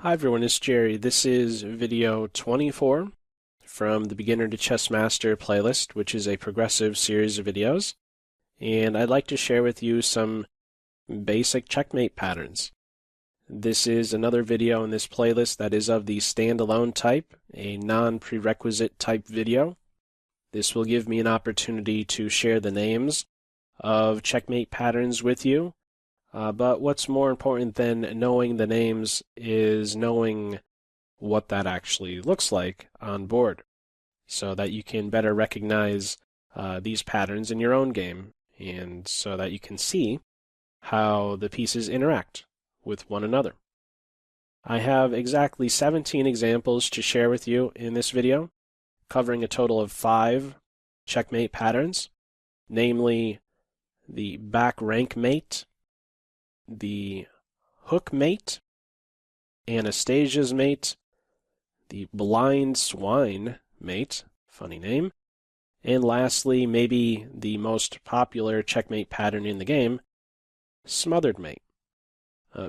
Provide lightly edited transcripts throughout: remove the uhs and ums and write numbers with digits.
Hi everyone, it's Jerry. This is video 24 from the Beginner to Chess Master playlist, which is a progressive series of videos. And I'd like to share with you some basic checkmate patterns. This is another video in this playlist that is of the standalone type, a non-prerequisite type video. This will give me an opportunity to share the names of checkmate patterns with you. But what's more important than knowing the names is knowing what that actually looks like on board, so that you can better recognize these patterns in your own game, and so that you can see how the pieces interact with one another. I have exactly 17 examples to share with you in this video, covering a total of 5 checkmate patterns, namely the back rank mate, the hook mate, Anastasias Mate, the blind swine mate, funny name, and lastly, maybe the most popular checkmate pattern in the game, Smothered Mate.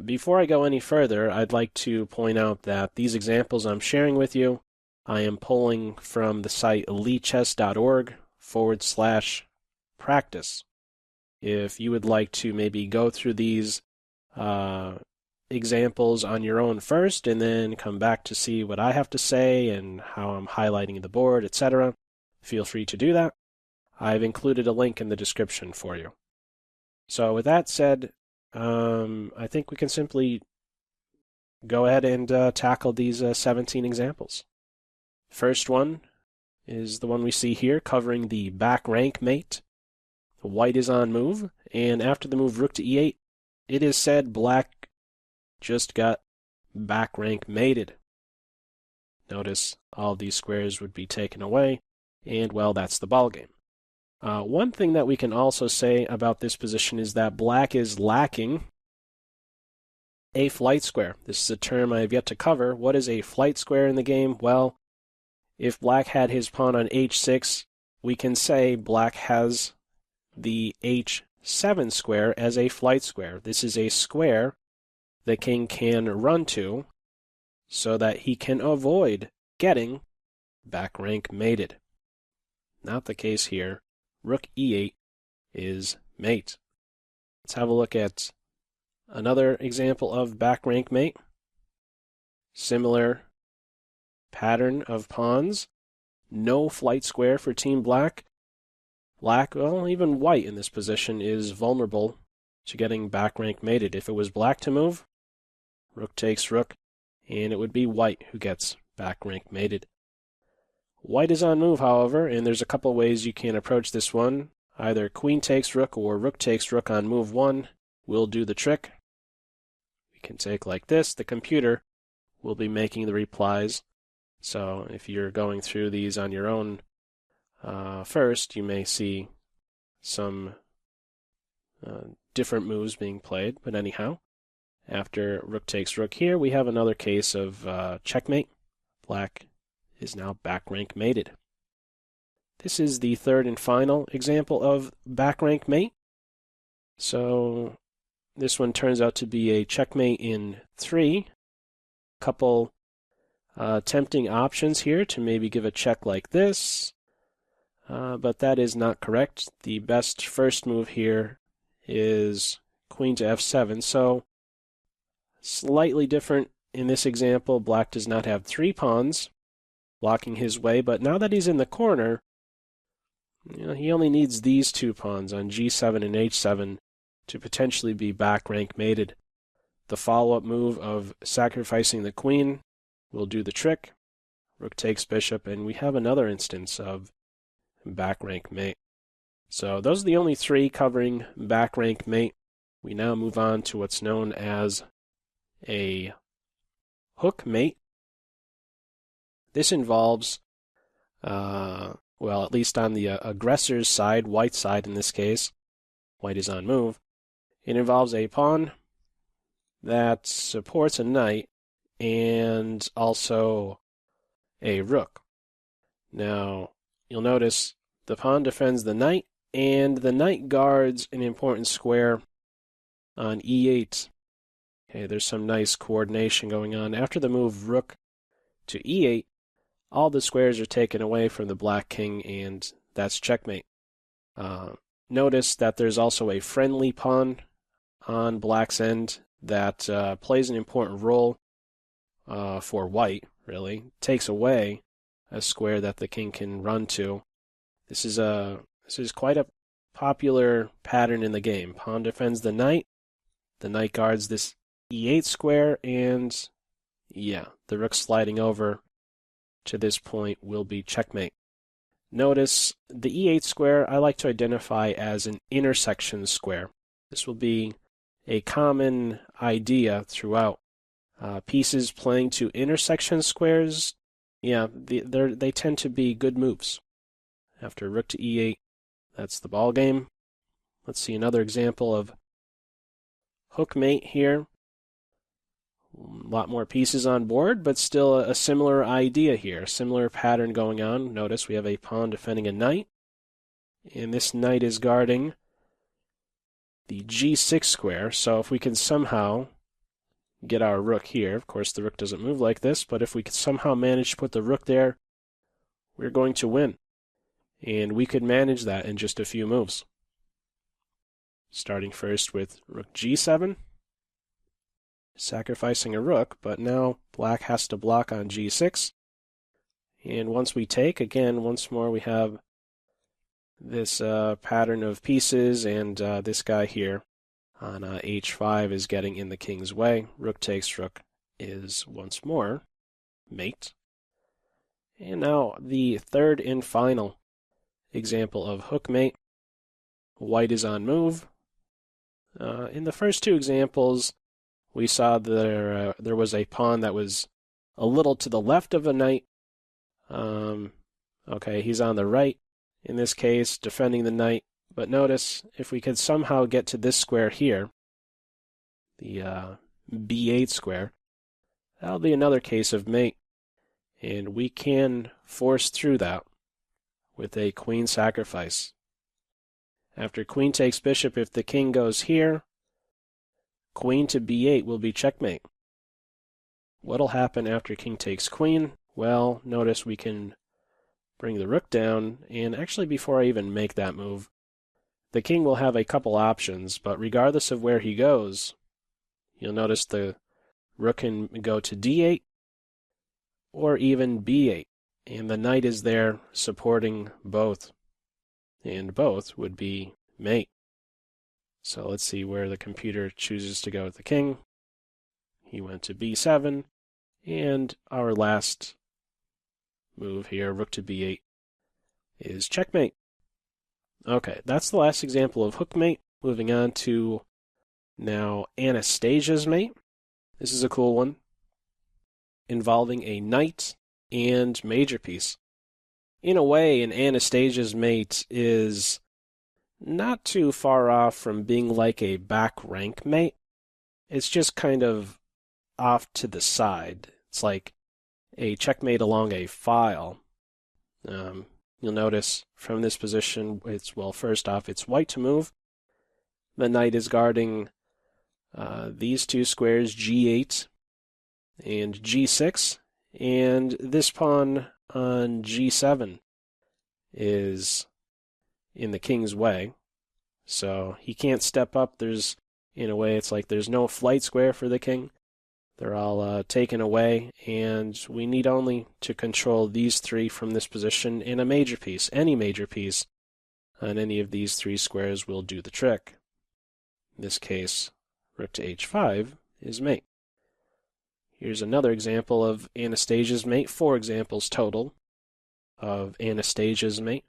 Before I go any further, I'd like to point out that these examples I'm sharing with you, I am pulling from the site elitechess.org/practice. If you would like to maybe go through these examples on your own first and then come back to see what I have to say and how I'm highlighting the board, etc., feel free to do that. I've included a link in the description for you. So with that said, I think we can simply go ahead and tackle these 17 examples. First one is the one we see here, covering the back rank mate. White is on move, and after the move rook to e8, it is said black just got back rank mated. Notice all these squares would be taken away, and well, that's the ballgame. One thing that we can also say about this position is that black is lacking a flight square. This is a term I have yet to cover. What is a flight square in the game? Well, if black had his pawn on h6, we can say black has the h7 square as a flight square. This is a square the king can run to so that he can avoid getting back rank mated. Not the case here. Rook e8 is mate. Let's have a look at another example of back rank mate. Similar pattern of pawns. No flight square for Team Black. Black, well, even white in this position is vulnerable to getting back rank mated. If it was black to move, rook takes rook, and it would be white who gets back rank mated. White is on move, however, and there's a couple ways you can approach this one. Either queen takes rook or rook takes rook on move 1 will do the trick. We can take like this. The computer will be making the replies. So if you're going through these on your own first, you may see some different moves being played, but anyhow, after rook takes rook here, we have another case of checkmate. Black is now back rank mated. This is the third and final example of back rank mate. So this one turns out to be a checkmate in 3. Couple tempting options here to maybe give a check like this. But that is not correct. The best first move here is queen to f7. So slightly different in this example. Black does not have 3 pawns blocking his way, but now that he's in the corner, he only needs these 2 pawns on g7 and h7 to potentially be back rank mated. The follow-up move of sacrificing the queen will do the trick. Rook takes bishop, and we have another instance of back rank mate. So those are the only 3 covering back rank mate. We now move on to what's known as a hook mate. This involves, well, at least on the aggressor's side, white side in this case, white is on move, it involves a pawn that supports a knight and also a rook. Now, you'll notice the pawn defends the knight, and the knight guards an important square on e8. Okay, there's some nice coordination going on. After the move rook to e8, all the squares are taken away from the black king, and that's checkmate. Notice that there's also a friendly pawn on black's end that plays an important role for white, really. Takes away a square that the king can run to. This is quite a popular pattern in the game. Pawn defends the knight guards this e8 square, and yeah, the rook sliding over to this point will be checkmate. Notice the e8 square I like to identify as an intersection square. This will be a common idea throughout. Pieces playing to intersection squares, yeah, they tend to be good moves. After rook to e8, that's the ball game. Let's see another example of hook mate here. A lot more pieces on board, but still a similar idea here, similar pattern going on. Notice we have a pawn defending a knight, and this knight is guarding the g6 square. So if we can somehow get our rook here, of course the rook doesn't move like this, but if we could somehow manage to put the rook there, we're going to win. And we could manage that in just a few moves. Starting first with rook g7, sacrificing a rook, but now black has to block on g6. And once we take, again, once more we have this pattern of pieces, and this guy here on h5 is getting in the king's way. Rook takes rook is once more mate. And now the third and final example of hook mate. White is on move. In the first two examples, we saw there was a pawn that was a little to the left of a knight. Okay, he's on the right in this case, defending the knight. But notice, if we could somehow get to this square here, the b8 square, that'll be another case of mate. And we can force through that with a queen sacrifice. After queen takes bishop, if the king goes here, queen to b8 will be checkmate. What'll happen after king takes queen? Well, notice we can bring the rook down, and actually before I even make that move, the king will have a couple options, but regardless of where he goes, you'll notice the rook can go to d8 or even b8, and the knight is there supporting both, and both would be mate. So let's see where the computer chooses to go with the king. He went to b7, and our last move here, rook to b8, is checkmate. Okay, that's the last example of hook mate. Moving on to now Anastasias Mate. This is a cool one, involving a knight and major piece. In a way, an Anastasias Mate is not too far off from being like a back rank mate. It's just kind of off to the side. It's like a checkmate along a file. You'll notice from this position, first off, it's white to move. The knight is guarding these two squares, g8 and g6, and this pawn on g7 is in the king's way, so he can't step up. In a way, it's like there's no flight square for the king. They're all taken away, and we need only to control these three from this position, and a major piece, any major piece on any of these three squares will do the trick. In this case, rook to h5 is mate. Here's another example of Anastasias Mate, 4 examples total of Anastasias Mate.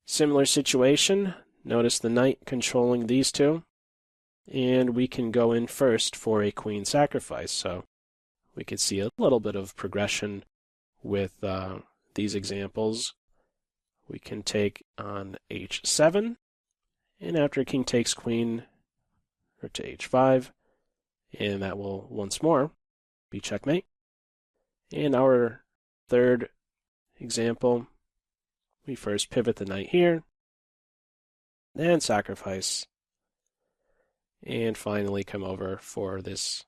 Similar situation, notice the knight controlling these two. And we can go in first for a queen sacrifice. So we can see a little bit of progression with these examples. We can take on h7, and after king takes queen, rook to h5, and that will once more be checkmate. And our third example, we first pivot the knight here, and sacrifice. and finally come over for this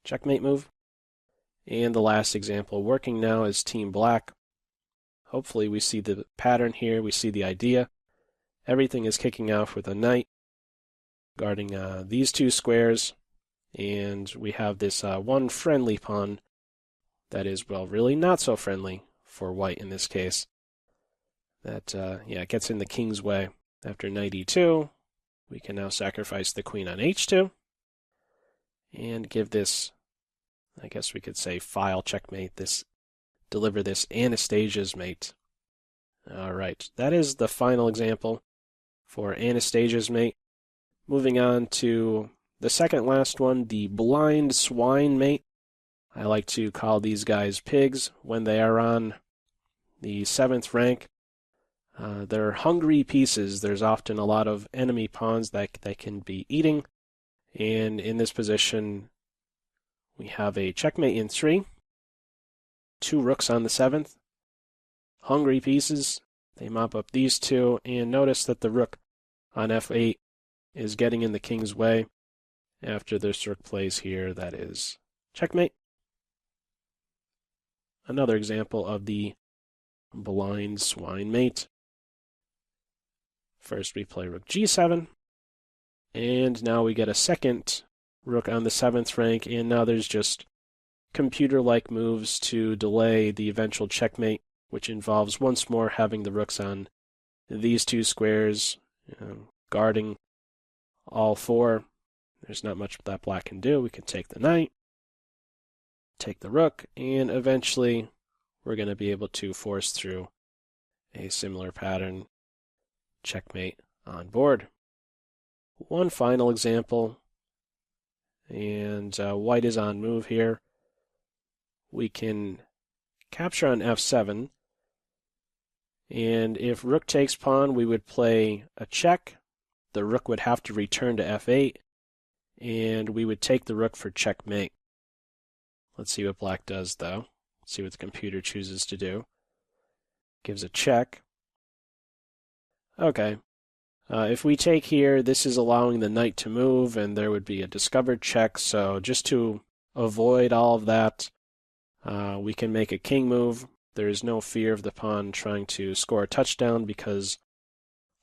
checkmate move. And the last example working now is Team Black. Hopefully we see the pattern here, we see the idea. Everything is kicking off with a knight guarding these two squares, and we have this one friendly pawn that is, well, really not so friendly for white in this case. That, gets in the king's way. After knight e2, we can now sacrifice the queen on h2 and give this, I guess we could say, file checkmate, deliver this Anastasias Mate. All right, that is the final example for Anastasias Mate. Moving on to the second last one, the blind swine mate. I like to call these guys pigs when they are on the 7th rank. They're hungry pieces. There's often a lot of enemy pawns that they can be eating. And in this position, we have a checkmate in 3. 2 rooks on the 7th. Hungry pieces. They mop up these two. And notice that the rook on f8 is getting in the king's way. After this rook plays here, that is checkmate. Another example of the blind swine mate. First we play rook g7, and now we get a second rook on the 7th rank, and now there's just computer-like moves to delay the eventual checkmate, which involves once more having the rooks on these two squares, guarding all 4. There's not much that black can do. We can take the knight, take the rook, and eventually we're going to be able to force through a similar pattern, checkmate on board. One final example, and white is on move here. We can capture on f7, and if rook takes pawn, we would play a check. The rook would have to return to f8, and we would take the rook for checkmate. Let's see what black does, though. Let's see what the computer chooses to do. Gives a check. Okay. If we take here, this is allowing the knight to move, and there would be a discovered check. So just to avoid all of that, we can make a king move. There is no fear of the pawn trying to score a touchdown because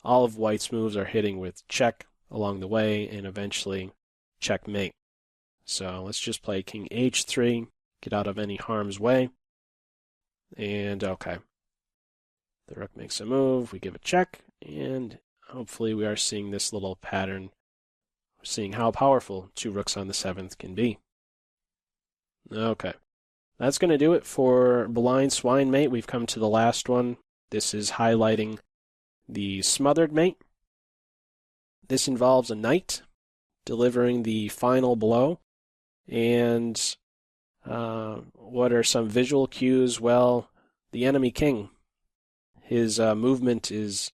all of white's moves are hitting with check along the way, and eventually checkmate. So let's just play king h3, get out of any harm's way. And okay. The rook makes a move, we give a check, and hopefully we are seeing this little pattern. We're seeing how powerful 2 rooks on the 7th can be. Okay. That's going to do it for blind swine mate. We've come to the last one. This is highlighting the smothered mate. This involves a knight delivering the final blow. And what are some visual cues? Well, the enemy king. His movement is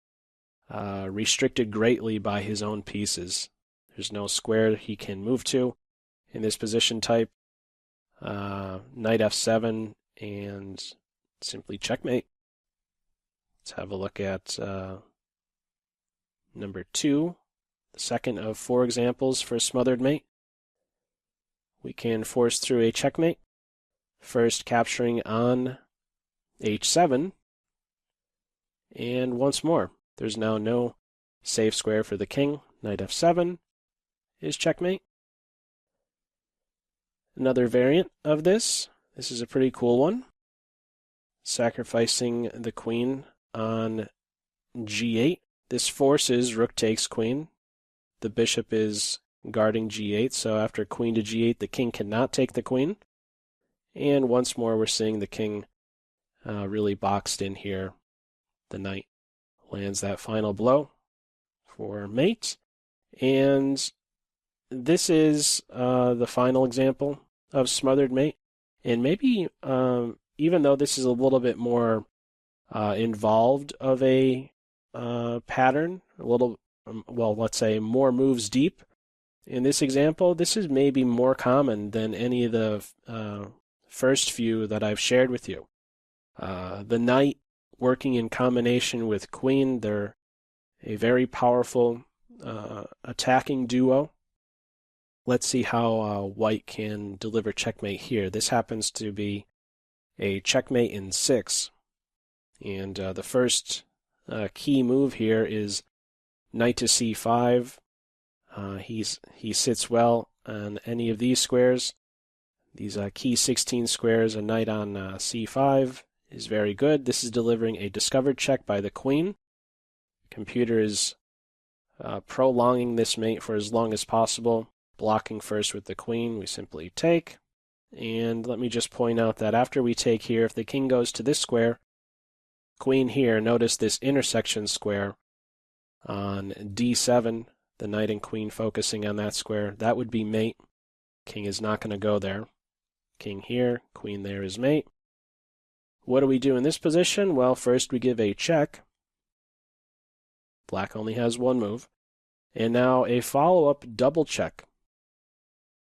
restricted greatly by his own pieces. There's no square he can move to in this position type. Knight f7 and simply checkmate. Let's have a look at number 2, the second of 4 examples for smothered mate. We can force through a checkmate, first capturing on h7, and once more. There's now no safe square for the king. Knight f7 is checkmate. Another variant of this. This is a pretty cool one. Sacrificing the queen on g8. This forces rook takes queen. The bishop is guarding g8, so after queen to g8, the king cannot take the queen. And once more, we're seeing the king really boxed in here. The knight lands that final blow for mate. And this is the final example of smothered mate. And maybe, even though this is a little bit more involved of a pattern, a little, well, let's say more moves deep, in this example, this is maybe more common than any of the first few that I've shared with you. The knight working in combination with queen, they're a very powerful attacking duo. Let's see how white can deliver checkmate here. This happens to be a checkmate in 6. And the first key move here is knight to c5. He sits well on any of these squares. These key 16 squares, a knight on c5 is very good. This is delivering a discovered check by the queen. Computer is prolonging this mate for as long as possible. Blocking first with the queen, we simply take. And let me just point out that after we take here, if the king goes to this square, queen here, notice this intersection square on d7, the knight and queen focusing on that square, that would be mate. King is not going to go there. King here, queen there is mate. What do we do in this position? Well, first we give a check. Black only has one move. And now a follow-up double check.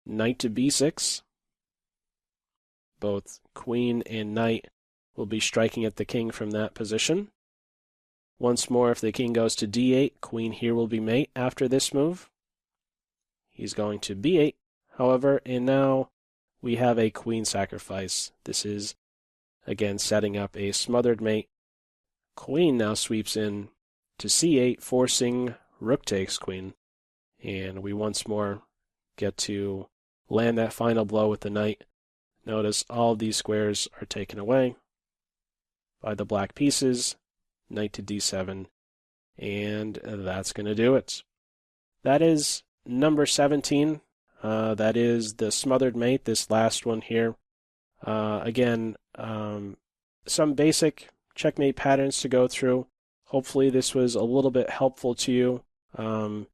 Knight to b6. Both queen and knight will be striking at the king from that position. Once more, if the king goes to d8, queen here will be mate after this move. He's going to b8, however, and now we have a queen sacrifice. This is, again, setting up a smothered mate. Queen now sweeps in to c8, forcing rook takes queen. And we once more get to land that final blow with the knight. Notice all of these squares are taken away by the black pieces. Knight to d7, and that's going to do it. That is number 17. That is the smothered mate, this last one here. Again, some basic checkmate patterns to go through. Hopefully this was a little bit helpful to you, and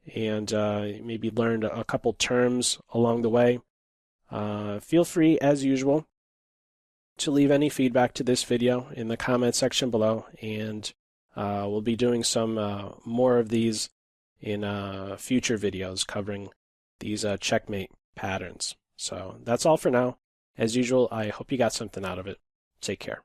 maybe learned a couple terms along the way. Feel free, as usual, to leave any feedback to this video in the comment section below, and we'll be doing some more of these in future videos covering these checkmate patterns. So that's all for now. As usual, I hope you got something out of it. Take care.